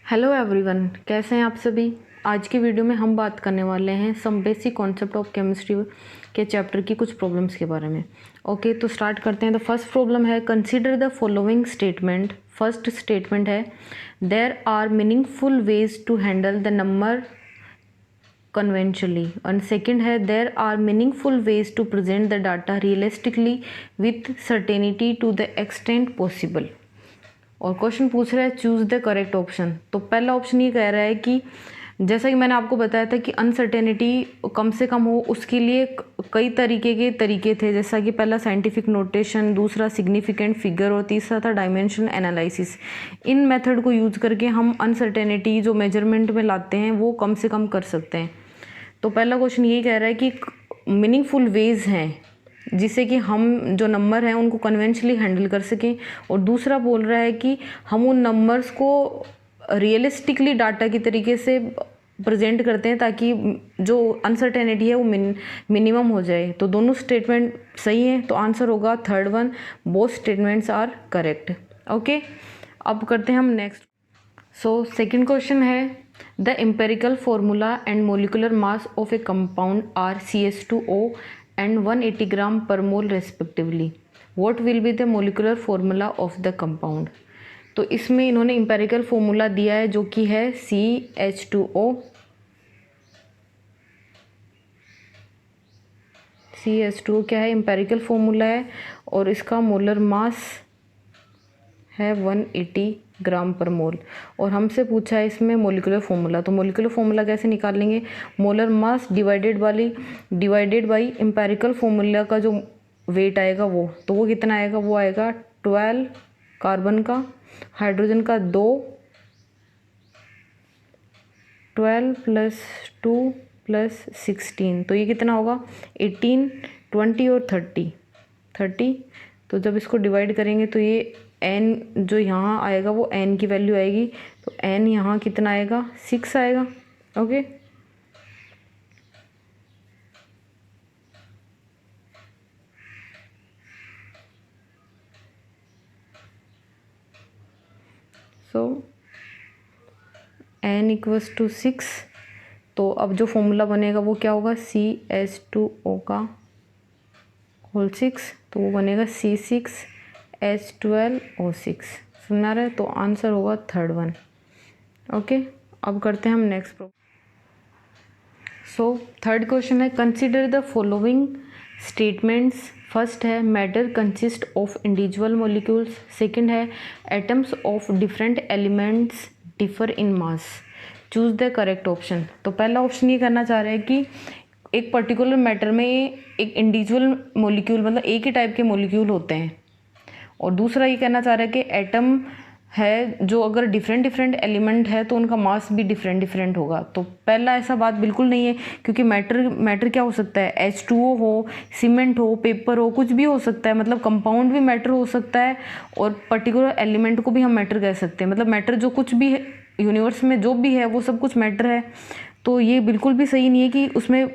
Hello everyone, कैसे हैं आप सभी। आज की वीडियो में हम बात करने वाले हैं some basic concept of chemistry के चैप्टर की कुछ प्रॉब्लम्स के बारे में। ओके, तो स्टार्ट करते हैं। द फर्स्ट प्रॉब्लम है consider the following statement. First statement है there are meaningful ways to handle the number conventionally, and second है there are meaningful ways to present the data realistically with certainty to the extent possible। और question पूछ रहा है choose the correct option. तो पहला option ये कह रहा है कि जैसा कि मैंने आपको बताया था कि अनसर्टेनिटी कम से कम हो, उसके लिए कई तरीके थे, जैसा कि पहला साइंटिफिक नोटेशन, दूसरा सिग्निफिकेंट फिगर और तीसरा था डायमेंशन एनालिसिस। इन मेथड को यूज करके हम अनसर्टेनिटी जो मेजरमेंट में लाते हैं वो कम से कम कर सकते हैं। तो पहला क्वेश्चन यही कह रहा है कि मीनिंगफुल वेज हैं जिससे कि हम जो नंबर हैं उनको कन्वेंशनली हैंडल कर सकें, और दूसरा बोल रहा है कि हम उन नंबर्स को रियलिस्टिकली डाटा की तरीके से प्रेजेंट करते हैं ताकि जो अनसर्टेनिटी है वो मिनिमम हो जाए। तो दोनों स्टेटमेंट सही हैं, तो आंसर होगा third one, both statements are correct. Okay, अब करते हैं हम नेक्स्ट। सो सेकेंड क्वेश्चन है the empirical formula and molecular mass of a compound are CH2O and 180 gram पर mole respectively. What will be the molecular formula of the compound. तो इसमें इन्होंने empirical formula दिया है जो कि है CH2O। CH2O क्या है, एम्पेरिकल फॉर्मूला है, और इसका मोलर मास है 180 ग्राम पर मोल। और हमसे पूछा है इसमें मोलिकुलर फॉर्मूला। तो मोलिकुलर फॉर्मूला कैसे निकालेंगे, molar mass divided by empirical formula का जो वेट आएगा वो, तो वो कितना आएगा, वो आएगा 12 कार्बन का, हाइड्रोजन का 2, 12 + 2 + 16, तो ये कितना होगा 18, 20 और 30। तो जब इसको डिवाइड करेंगे तो ये n जो यहाँ आएगा वो n की वैल्यू आएगी, तो n यहाँ कितना आएगा 6 आएगा। ओके, सो n = 6। तो अब जो फॉर्मूला बनेगा वो क्या होगा, CH2O का होल 6, तो वो बनेगा C6H12O6। सुना रहे, तो आंसर होगा थर्ड वन। ओके, अब करते हैं हम next problem. So third question है consider the following statements. First है matter consist of individual molecules. Second है atoms of different elements differ in mass. Choose the correct option. तो पहला ऑप्शन ये करना चाह रहे हैं कि एक पर्टिकुलर मैटर में एक इंडिविजुअल मॉलिक्यूल, मतलब एक ही टाइप के मॉलिक्यूल होते हैं, और दूसरा ये कहना चाह रहा है कि एटम है जो अगर डिफरेंट एलिमेंट है तो उनका मास भी डिफरेंट होगा। तो पहला ऐसा बात बिल्कुल नहीं है, क्योंकि मैटर क्या हो सकता है, H2O हो, सीमेंट हो, पेपर हो, कुछ भी हो सकता है। मतलब कंपाउंड भी मैटर हो सकता है और पर्टिकुलर एलिमेंट को भी हम मैटर कह सकते हैं। मतलब मैटर जो कुछ भी है यूनिवर्स में जो भी है वो सब कुछ मैटर है। तो ये बिल्कुल भी सही नहीं है कि उसमें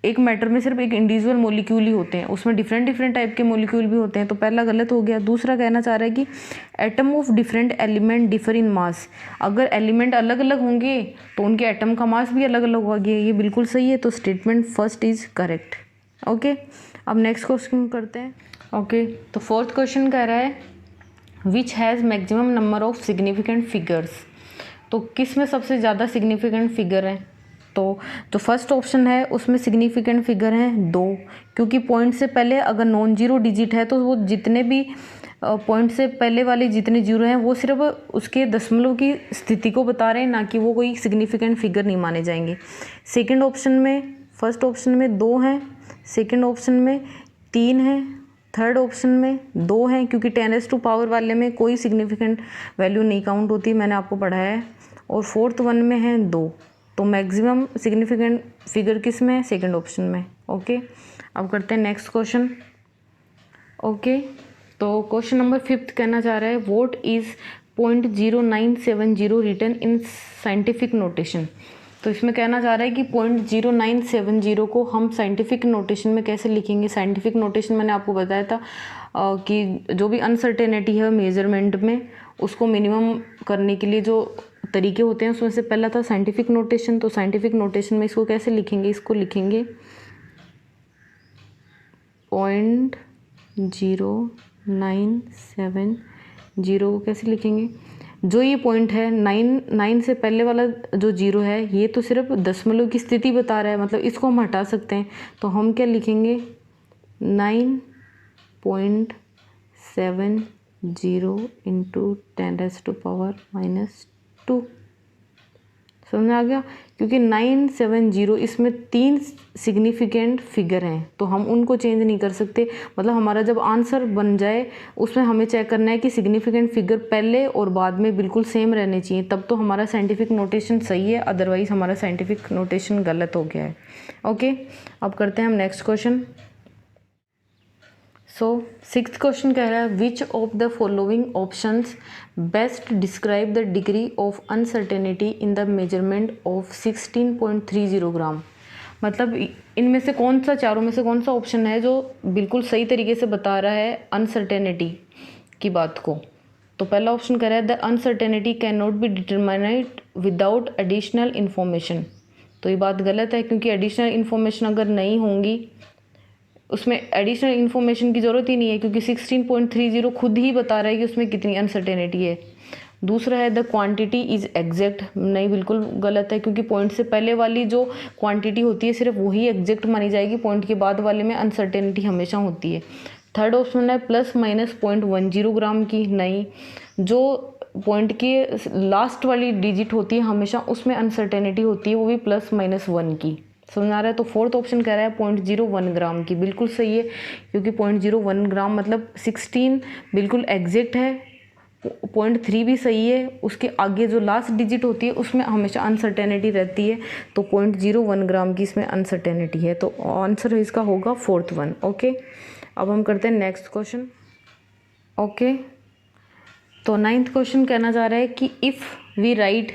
एक मैटर में सिर्फ एक इंडिविजुअल मॉलिक्यूल ही होते हैं, उसमें डिफरेंट टाइप के मॉलिक्यूल भी होते हैं। तो पहला गलत हो गया। दूसरा कहना चाह रहा है कि atom of different element differ in mass. अगर एलिमेंट अलग अलग होंगे तो उनके एटम का मास भी अलग अलग होगा, ये बिल्कुल सही है। तो statement first is correct. Okay, अब नेक्स्ट क्वेश्चन करते हैं। ओके, तो फोर्थ क्वेश्चन कह रहा है which has maximum number of significant figures. तो किस में सबसे ज़्यादा सिग्निफिकेंट फिगर है। तो जो फर्स्ट ऑप्शन है उसमें सिग्निफिकेंट फिगर हैं 2, क्योंकि पॉइंट से पहले अगर नॉन जीरो डिजिट है तो वो जितने भी पॉइंट से पहले वाले जितने जीरो हैं वो सिर्फ उसके दशमलव की स्थिति को बता रहे हैं, ना कि वो कोई सिग्निफिकेंट फिगर नहीं माने जाएंगे। सेकंड ऑप्शन में, फर्स्ट ऑप्शन में 2 हैं, सेकंड ऑप्शन में 3 हैं, थर्ड ऑप्शन में 2 हैं, क्योंकि 10⁻⁴ वाले में कोई सिग्निफिकेंट वैल्यू नहीं काउंट होती, मैंने आपको पढ़ाया है, और फोर्थ वन में है 2। तो मैक्सिमम सिग्निफिकेंट फिगर किस में है, सेकंड ऑप्शन में। ओके, अब करते हैं नेक्स्ट क्वेश्चन। ओके, तो क्वेश्चन नंबर 5 कहना चाह रहा है what is 0.0970 written in scientific notation. तो इसमें कहना चाह रहा है कि 0.0970 को हम साइंटिफिक नोटेशन में कैसे लिखेंगे। साइंटिफिक नोटेशन मैंने आपको बताया था कि जो भी अनसर्टेनिटी है मेजरमेंट में उसको मिनिमम करने के लिए जो तरीके होते हैं, उसमें से पहला था साइंटिफिक नोटेशन। तो साइंटिफिक नोटेशन में इसको कैसे लिखेंगे, इसको लिखेंगे 0.0970 को कैसे लिखेंगे, जो ये पॉइंट है 9 से पहले वाला जो 0 है ये तो सिर्फ दशमलव की स्थिति बता रहा है, मतलब इसको हम हटा सकते हैं। तो हम क्या लिखेंगे 9.70 इंटू 10⁻⁻²। समझ में आ गया, क्योंकि 970 इसमें 3 सिग्निफिकेंट फिगर हैं तो हम उनको चेंज नहीं कर सकते। मतलब हमारा जब आंसर बन जाए उसमें हमें चेक करना है कि सिग्निफिकेंट फिगर पहले और बाद में बिल्कुल सेम रहने चाहिए, तब तो हमारा साइंटिफिक नोटेशन सही है, अदरवाइज़ हमारा साइंटिफिक नोटेशन गलत हो गया है। ओके, अब करते हैं हम नेक्स्ट क्वेश्चन। सो 6th क्वेश्चन कह रहा है which of the following options best describe the degree of uncertainty in the measurement of 16.30 ग्राम। मतलब इनमें से कौन सा, चारों में से कौन सा ऑप्शन है जो बिल्कुल सही तरीके से बता रहा है अनसर्टेनिटी की बात को। तो पहला ऑप्शन कह रहा है the uncertainty can not be determined without additional information. तो ये बात गलत है, क्योंकि एडिशनल इन्फॉर्मेशन अगर नहीं होंगी, उसमें एडिशनल इन्फॉर्मेशन की ज़रूरत ही नहीं है, क्योंकि 16.30 खुद ही बता रहा है कि उसमें कितनी अनसर्टेनिटी है। दूसरा है द क्वांटिटी इज़ एग्जैक्ट। नहीं, बिल्कुल गलत है, क्योंकि पॉइंट से पहले वाली जो क्वांटिटी होती है सिर्फ वही एग्जैक्ट मानी जाएगी, पॉइंट के बाद वाले में अनसर्टेनिटी हमेशा होती है। थर्ड ऑप्शन है ±0.10 ग्राम की। नहीं, जो पॉइंट की लास्ट वाली डिजिट होती है हमेशा उसमें अनसर्टेनिटी होती है, वो भी +-1 की। समझ आ रहा है। तो फोर्थ ऑप्शन कह रहा है 0.01 ग्राम की। बिल्कुल सही है, क्योंकि 0.01 ग्राम मतलब 16 बिल्कुल एग्जैक्ट है, 0.3 भी सही है, उसके आगे जो लास्ट डिजिट होती है उसमें हमेशा अनसर्टेनिटी रहती है। तो 0.01 ग्राम की इसमें अनसर्टेनिटी है, तो आंसर इसका होगा 4th वन। ओके, अब हम करते हैं नेक्स्ट क्वेश्चन। ओके, तो 9th क्वेश्चन कहना चाह रहा है कि if we write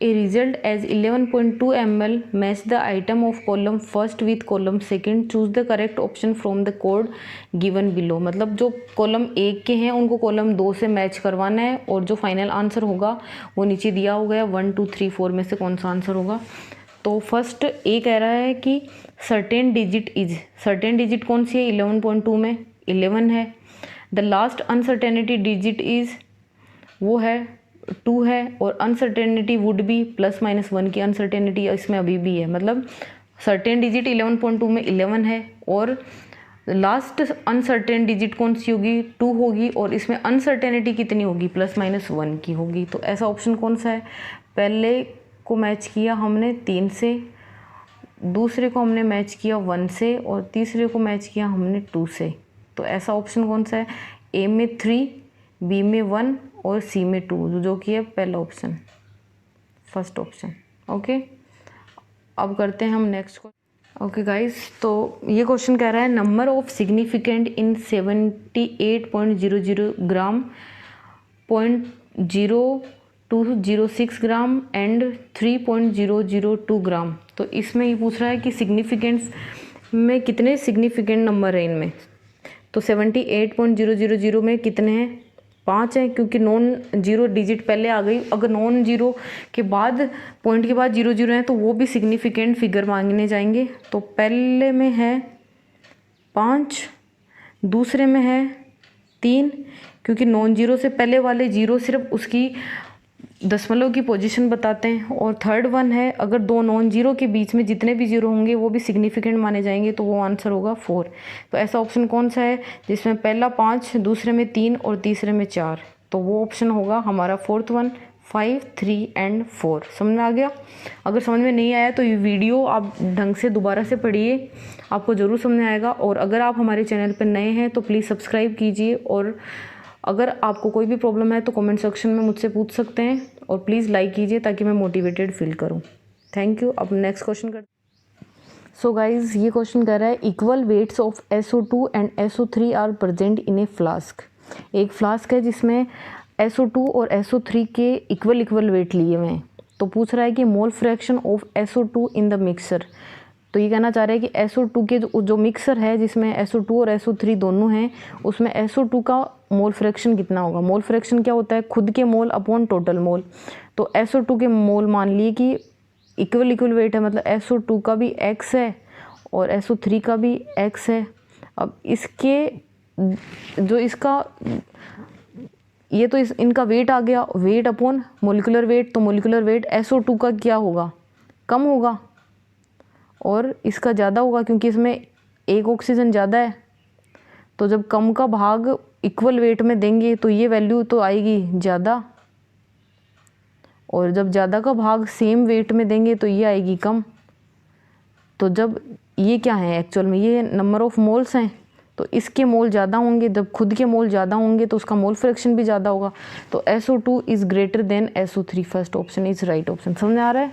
a result as 11.2 ml match the item of column first with column second, choose the correct option from the code given below। मतलब जो कॉलम 1 के हैं उनको कॉलम 2 से मैच करवाना है, और जो फाइनल आंसर होगा वो नीचे दिया हो गया 1 2 3 4 में से कौन सा आंसर होगा। तो फर्स्ट ए कह रहा है कि certain digit is, certain digit कौन सी है 11.2 में 11 है। The last uncertainty digit is वो है 2 है, और अनसर्टेनिटी वुड बी +-1 की अनसर्टेनिटी इसमें अभी भी है। मतलब सर्टेन डिजिट 11.2 में 11 है, और लास्ट अनसर्टेन डिजिट कौन सी होगी 2 होगी, और इसमें अनसर्टेनिटी कितनी होगी +-1 की होगी। तो ऐसा ऑप्शन कौन सा है, पहले को मैच किया हमने 3 से, दूसरे को हमने मैच किया 1 से, और तीसरे को मैच किया हमने 2 से। तो ऐसा ऑप्शन कौन सा है, ए में 3, बी में 1 और सी में 2, जो कि है पहला ऑप्शन, फर्स्ट ऑप्शन। ओके, अब करते हैं हम नेक्स्ट। ओके गाइस, तो ये क्वेश्चन कह रहा है number of significant in 78.00 gram, 0.0206 gram and 3.002 ग्राम। तो इसमें ये पूछ रहा है कि सिग्निफिकेंट में कितने सिग्निफिकेंट नंबर है इनमें। तो 78.000 में कितने हैं, 5 है, क्योंकि नॉन जीरो डिजिट पहले आ गई। अगर नॉन जीरो के बाद पॉइंट के बाद 0 0 है तो वो भी सिग्निफिकेंट फिगर मांगने जाएंगे। तो पहले में है 5, दूसरे में है 3, क्योंकि नॉन जीरो से पहले वाले जीरो सिर्फ उसकी दशमलव की पोजीशन बताते हैं, और थर्ड वन है अगर 2 नॉन जीरो के बीच में जितने भी जीरो होंगे वो भी सिग्निफिकेंट माने जाएंगे, तो वो आंसर होगा 4। तो ऐसा ऑप्शन कौन सा है जिसमें पहला 5, दूसरे में 3 और तीसरे में 4, तो वो ऑप्शन होगा हमारा 4th वन, 5, 3 एंड 4। समझ में आ गया। अगर समझ में नहीं आया तो ये वीडियो आप ढंग से दोबारा से पढ़िए, आपको ज़रूर समझ में आएगा। और अगर आप हमारे चैनल पर नए हैं तो प्लीज़ सब्सक्राइब कीजिए, और अगर आपको कोई भी प्रॉब्लम है तो कमेंट सेक्शन में मुझसे पूछ सकते हैं, और प्लीज़ लाइक कीजिए ताकि मैं मोटिवेटेड फील करूं। Thank you. अब नेक्स्ट क्वेश्चन कर। सो गाइज, ये क्वेश्चन कर रहा है equal weights of SO2 and SO3 are present in a flask. एक फ्लास्क है जिसमें SO2 और SO3 के इक्वल वेट लिए हुए हैं। तो पूछ रहा है कि mole fraction of SO2 in the mixer, तो ये कहना चाह रहे हैं कि SO2 के जो मिक्सर है जिसमें SO2 और SO3 दोनों हैं, उसमें SO2 का मोल फ्रैक्शन कितना होगा। मोल फ्रैक्शन क्या होता है, खुद के मोल अपॉन टोटल मोल। तो SO2 के मोल मान लिए कि इक्वल वेट है, मतलब SO2 का भी x है और SO3 का भी x है। अब इसके जो इसका ये तो इनका वेट आ गया, वेट अपॉन मोलिकुलर वेट, तो मोलिकुलर वेट SO2 का क्या होगा, कम होगा, और इसका ज़्यादा होगा क्योंकि इसमें एक ऑक्सीजन ज़्यादा है। तो जब कम का भाग इक्वल वेट में देंगे तो ये वैल्यू तो आएगी ज़्यादा, और जब ज़्यादा का भाग सेम वेट में देंगे तो ये आएगी कम। तो जब ये क्या है एक्चुअल में, ये नंबर ऑफ मोल्स हैं, तो इसके मोल ज़्यादा होंगे, जब खुद के मोल ज़्यादा होंगे तो उसका मोल फ्रैक्शन भी ज़्यादा होगा। तो SO2 is greater than SO3, first option is right option. समझ आ रहा है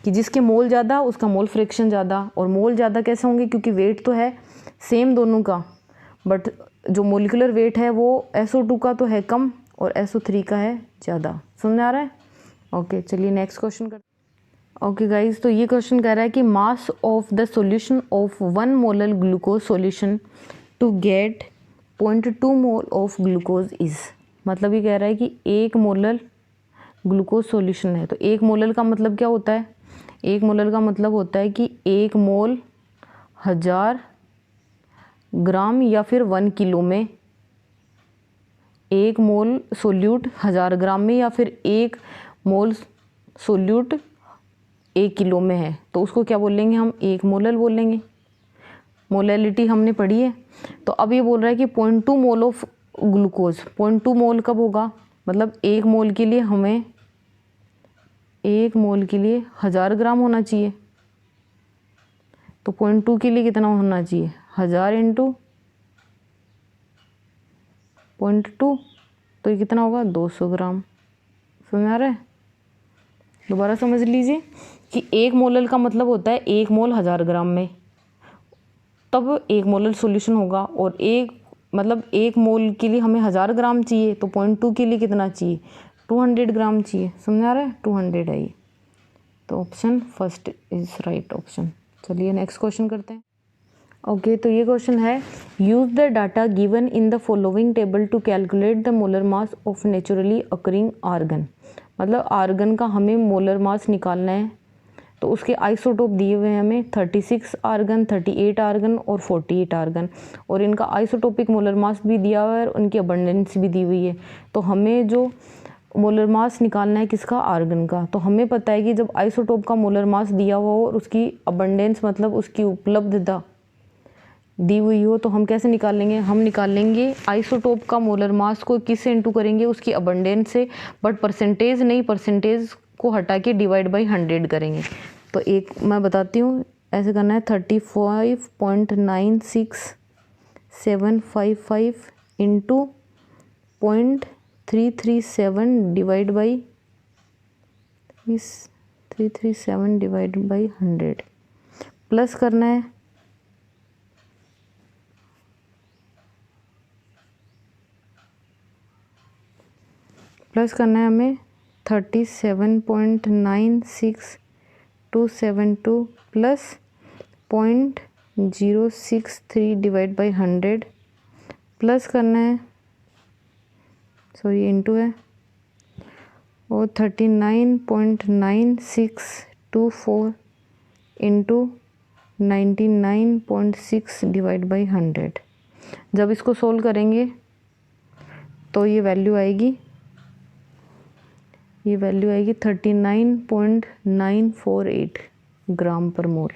कि जिसके मोल ज़्यादा उसका मोल फ्रैक्शन ज़्यादा, और मोल ज़्यादा कैसे होंगे, क्योंकि वेट तो है सेम दोनों का, बट जो मोलिकुलर वेट है वो SO2 का तो है कम और SO3 का है ज़्यादा। समझ आ रहा है। ओके चलिए नेक्स्ट क्वेश्चन करते हैं। ओके गाइज, तो ये क्वेश्चन कह रहा है कि mass of the solution of 1 molar glucose solution to get 0.2 mole of glucose is. मतलब ये कह रहा है कि 1 मोलर ग्लूकोज सॉल्यूशन है। तो 1 मोलर का मतलब क्या होता है, 1 मोलर का मतलब होता है कि 1 मोल 1000 ग्राम या फिर 1 किलो में, 1 मोल सोल्यूट 1000 ग्राम में या फिर 1 मोल सोल्यूट 1 किलो में है, तो उसको क्या बोलेंगे हम, 1 मोलर बोलेंगे। मोलैलिटी हमने पढ़ी है। तो अब ये बोल रहा है कि 0.2 मोल ऑफ ग्लूकोज, 0.2 मोल कब होगा, मतलब 1 मोल के लिए हमें 1 मोल के लिए 1000 ग्राम होना चाहिए। तो 0.2 के लिए कितना होना चाहिए, 1000 इंटू 0.2, तो ये कितना होगा 200 ग्राम। समझ आ रहा है। दोबारा समझ लीजिए कि 1 मोलर का मतलब होता है 1 मोल 1000 ग्राम में, तब 1 मोलर सॉल्यूशन होगा, और 1 मोल के लिए हमें 1000 ग्राम चाहिए, तो 0.2 के लिए कितना चाहिए, 200 ग्राम चाहिए। समझ आ रहा है, 200 है ये। तो option first is right option. चलिए नेक्स्ट क्वेश्चन करते हैं। ओके तो ये क्वेश्चन है, use the data given in the following table to calculate the molar mass of naturally occurring argon. मतलब आर्गन का हमें मोलर मास निकालना है, तो उसके आइसोटोप दिए हुए हैं हमें 36 आर्गन, 38 आर्गन और 48 आर्गन, और इनका आइसोटोपिक मोलर मास भी दिया हुआ है और उनकी अबंडेंस भी दी हुई है। तो हमें जो मोलर मास निकालना है किसका, आर्गन का। तो हमें पता है कि जब आइसोटोप का मोलर मास दिया हुआ हो और उसकी अबंडेंस मतलब उसकी उपलब्धता दी हुई हो, तो हम कैसे निकालेंगे, हम निकालेंगे आइसोटोप का मोलर मास को किससे इंटू करेंगे, उसकी अबंडेंस से, बट परसेंटेज नहीं, परसेंटेज को हटा के डिवाइड बाई 100 करेंगे। तो एक मैं बताती हूँ, ऐसे करना है 35.96755 into 0.337 divide by 337 divide by 100, plus करना है हमें 37.96272 प्लस 0.063 डिवाइड बाई 100, प्लस करना है, सॉरी इंटू है, और 39.9624 इंटू 99.6 डिवाइड बाई 100। जब इसको सोल्व करेंगे तो ये वैल्यू आएगी 39.948 ग्राम पर मोल।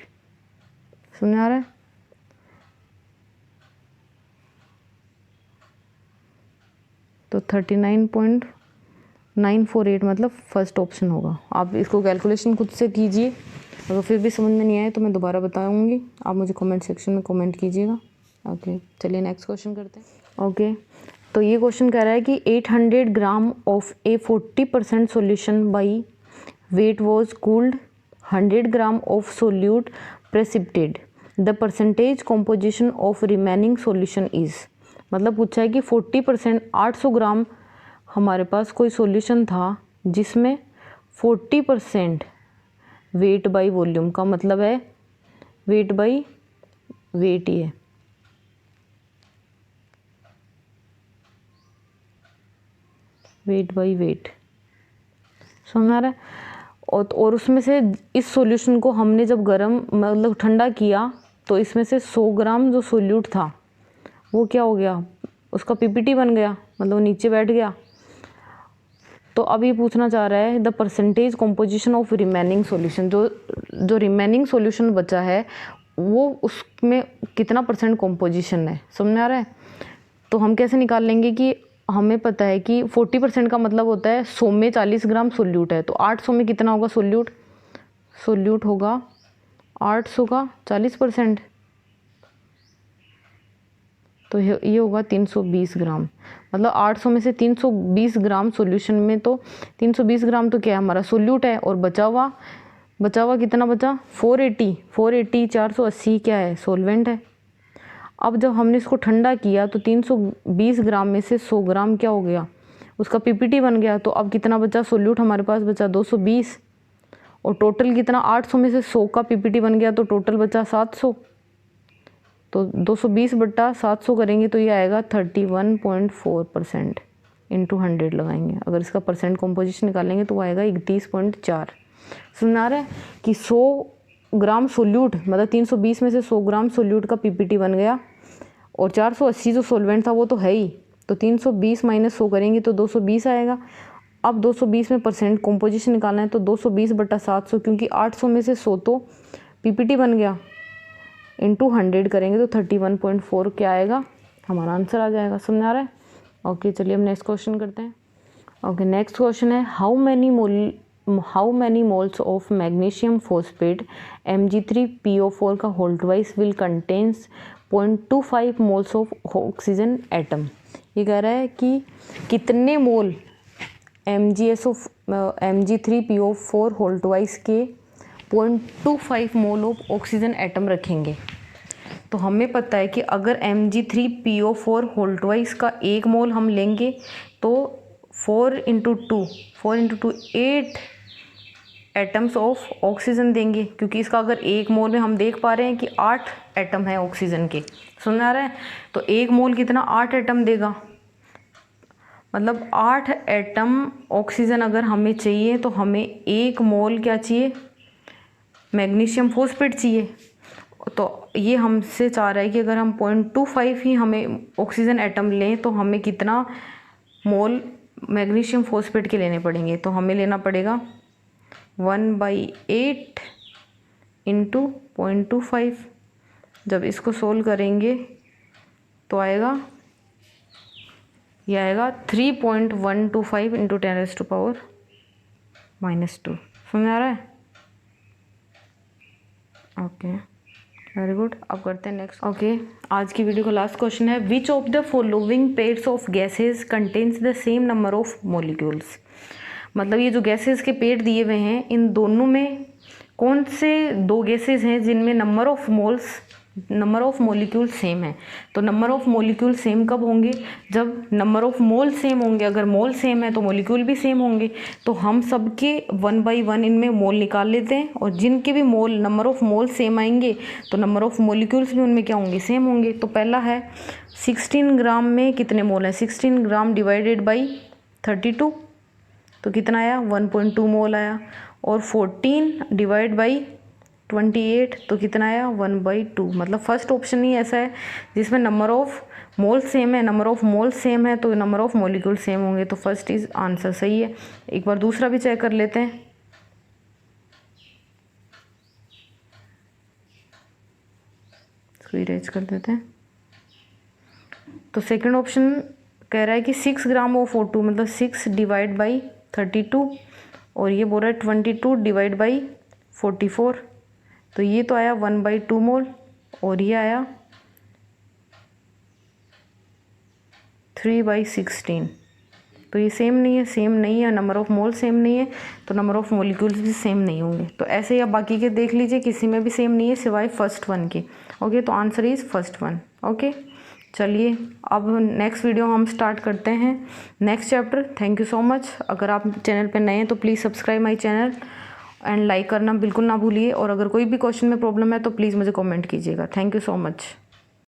समझ आ रहा है। तो 39.948 मतलब फर्स्ट ऑप्शन होगा। आप इसको कैलकुलेशन खुद से कीजिए, अगर फिर भी समझ में नहीं आए तो मैं दोबारा बताऊंगी, आप मुझे कमेंट सेक्शन में कमेंट कीजिएगा। ओके चलिए नेक्स्ट क्वेश्चन करते हैं। ओके तो ये क्वेश्चन कह रहा है कि 800 gram of A 40% solution by wait was cooled 100 gram of solute precipitate, the percentage composition of remaining solution is. मतलब पूछा है कि 40% 800 ग्राम हमारे पास कोई सॉल्यूशन था जिसमें 40% वेट बाई वॉल्यूम का मतलब है वेट बाई वेट ही है। वेट बाई वेट समझ आ रहा है। और उसमें से इस सॉल्यूशन को हमने जब गर्म मतलब ठंडा किया तो इसमें से 100 ग्राम जो सोल्यूट था वो क्या हो गया, उसका पीपीटी बन गया, मतलब नीचे बैठ गया। तो अब ये पूछना चाह रहा है the percentage composition of remaining solution, जो रिमेनिंग सॉल्यूशन बचा है वो उसमें कितना परसेंट कॉम्पोजिशन है, समझ में आ रहा है। तो हम कैसे निकाल लेंगे कि हमें पता है कि 40% का मतलब होता है 100 में 40 ग्राम सोल्यूट है, तो 800 में कितना होगा सोल्यूट, सोल्यूट होगा 800 का 40%, तो ये होगा 320 ग्राम। मतलब 800 में से 320 ग्राम सॉल्यूशन में, तो 320 ग्राम तो क्या है हमारा सोल्यूट है, और बचा हुआ कितना बचा 480 480 क्या है सॉल्वेंट है। अब जब हमने इसको ठंडा किया तो 320 ग्राम में से 100 ग्राम क्या हो गया, उसका पीपीटी बन गया। तो अब कितना बचा सोल्यूट हमारे पास बचा 220, और टोटल कितना 800 में से 100 का पीपीटी बन गया तो टोटल बचा 700। तो 220 बट्टा 700 करेंगे तो ये आएगा 31.4% इंटू 100 लगाएंगे। अगर इसका परसेंट कॉम्पोजिशन निकालेंगे तो वो आएगा 31.4। समझ आ रहा है कि 100 ग्राम सोल्यूट मतलब 320 में से 100 ग्राम सोल्यूट का पीपीटी बन गया, और 480 जो सोल्वेंट था वो तो है ही, तो 320 माइनस 100 करेंगे तो 220 आएगा। अब 220 में परसेंट कॉम्पोजिशन निकालना है तो 220 बट्टा 700, क्योंकि 800 में से 100 तो पीपीटी बन गया, इंटू 100 करेंगे तो 31.4 क्या आएगा हमारा आंसर आ जाएगा। समझ आ रहा है। ओके चलिए हम नेक्स्ट क्वेश्चन करते हैं। ओके नेक्स्ट क्वेश्चन है how many moles of magnesium phosphate Mg3PO4 का होल्टवाइज will contains 0.25 moles of oxygen atom. ये कह रहा है कि कितने मोल Mg3PO4 होल्टवाइज के 0.25 मोल ऑफ ऑक्सीजन एटम रखेंगे। तो हमें पता है कि अगर Mg3PO4 होल्टवाइज का 1 मोल हम लेंगे तो 4 into two 8 atoms of oxygen देंगे, क्योंकि इसका अगर 1 मोल में हम देख पा रहे हैं कि 8 एटम है ऑक्सीजन के। समझ आ रहा है। तो 1 मोल कितना 8 एटम देगा, मतलब 8 एटम ऑक्सीजन अगर हमें चाहिए तो हमें 1 मोल क्या चाहिए मैग्नीशियम फॉस्फेट चाहिए। तो ये हमसे चाह रहा है कि अगर हम 0.25 ही हमें ऑक्सीजन एटम लें तो हमें कितना मोल मैग्नीशियम फॉस्फेट के लेने पड़ेंगे। तो हमें लेना पड़ेगा 1/8 इंटू 0.25। जब इसको सोल्व करेंगे तो आएगा 3.125 इंटू 10⁻⁻²। समझ आ रहा है। Okay very good. अब करते हैं नेक्स्ट। ओके आज की वीडियो का लास्ट क्वेश्चन है which of the following pairs of gases contains the same number of molecules. मतलब ये जो गैसेज के पेड़ दिए हुए हैं इन दोनों में कौन से 2 गैसेज हैं जिनमें नंबर ऑफ मॉलिक्यूल सेम है। तो नंबर ऑफ मॉलिक्यूल सेम कब होंगे, जब नंबर ऑफ मोल सेम होंगे। अगर मोल सेम है तो मॉलिक्यूल भी सेम होंगे। तो हम सबके 1/1 इनमें मोल निकाल लेते हैं, और जिनके भी नंबर ऑफ मोल सेम आएंगे तो नंबर ऑफ मॉलिक्यूल्स भी उनमें क्या होंगे सेम होंगे। तो पहला है 16 ग्राम में कितने मोल हैं, 16 ग्राम डिवाइडेड बाई 32 तो कितना आया 1.2 मोल आया, और 14 डिवाइड बाई 28 तो कितना आया 1/2। मतलब फर्स्ट ऑप्शन ही ऐसा है जिसमें नंबर ऑफ मोल सेम है, नंबर ऑफ मोल सेम है तो नंबर ऑफ मॉलिक्यूल सेम होंगे। तो फर्स्ट इज आंसर सही है। एक बार दूसरा भी चेक कर लेते हैं। इसको इरेज कर देते हैं। तो सेकंड ऑप्शन कह रहा है कि 6 ग्राम ऑफ O2 मतलब 6 डिवाइड बाई 32, और ये बोल रहा है 22 डिवाइड बाई 44। तो ये तो आया 1/2 मोल, और ये आया 3/16। तो ये सेम नहीं है, नंबर ऑफ मोल सेम नहीं है तो नंबर ऑफ मॉलिक्यूल्स भी सेम नहीं होंगे। तो ऐसे ही आप बाकी के देख लीजिए, किसी में भी सेम नहीं है सिवाय फर्स्ट वन के। ओके तो answer is first one. Okay चलिए अब नेक्स्ट वीडियो हम स्टार्ट करते हैं next chapter. Thank you so much. अगर आप चैनल पर नए हैं तो please subscribe my channel, and like करना बिल्कुल ना भूलिए, और अगर कोई भी क्वेश्चन में प्रॉब्लम है तो प्लीज़ मुझे कमेंट कीजिएगा। Thank you so much.